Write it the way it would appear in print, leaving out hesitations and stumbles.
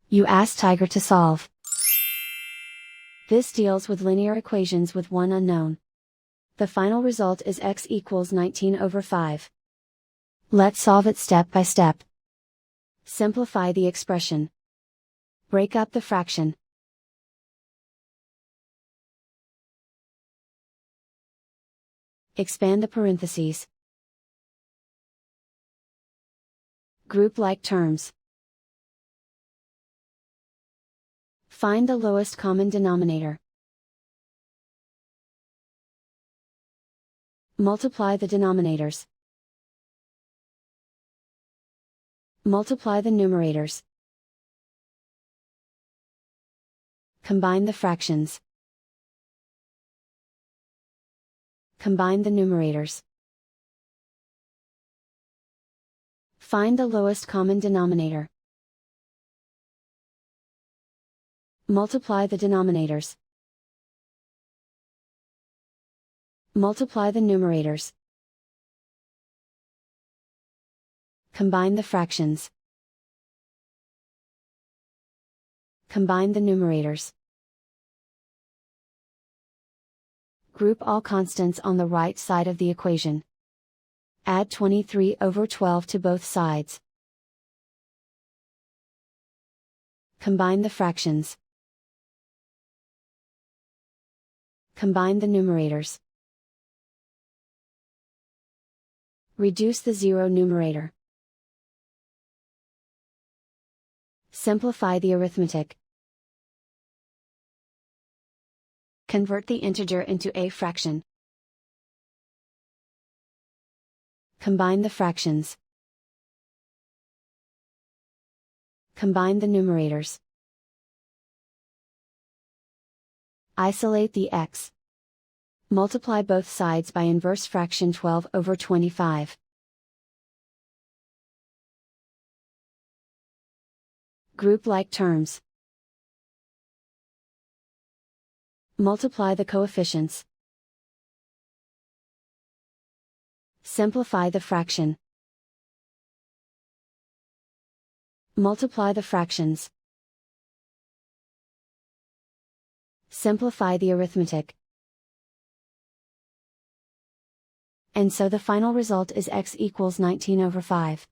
You ask Tiger to solve. This deals with linear equations with one unknown. The final result is x equals 19/5. Let's solve it step by step. Simplify the expression. Break up the fraction. Expand the parentheses. Group like terms. Find the lowest common denominator. Multiply the denominators. Multiply the numerators. Combine the fractions. Combine the numerators. Find the lowest common denominator. Multiply the denominators. Multiply the numerators. Combine the fractions. Combine the numerators. Group all constants on the right side of the equation. Add 23/12 to both sides. Combine the fractions. Combine the numerators. Reduce the zero numerator. Simplify the arithmetic. Convert the integer into a fraction. Combine the fractions. Combine the numerators. Isolate the x. Multiply both sides by inverse fraction 12/25. Group like terms. Multiply the coefficients. Simplify the fraction. Multiply the fractions. Simplify the arithmetic. And so the final result is x equals 19/5.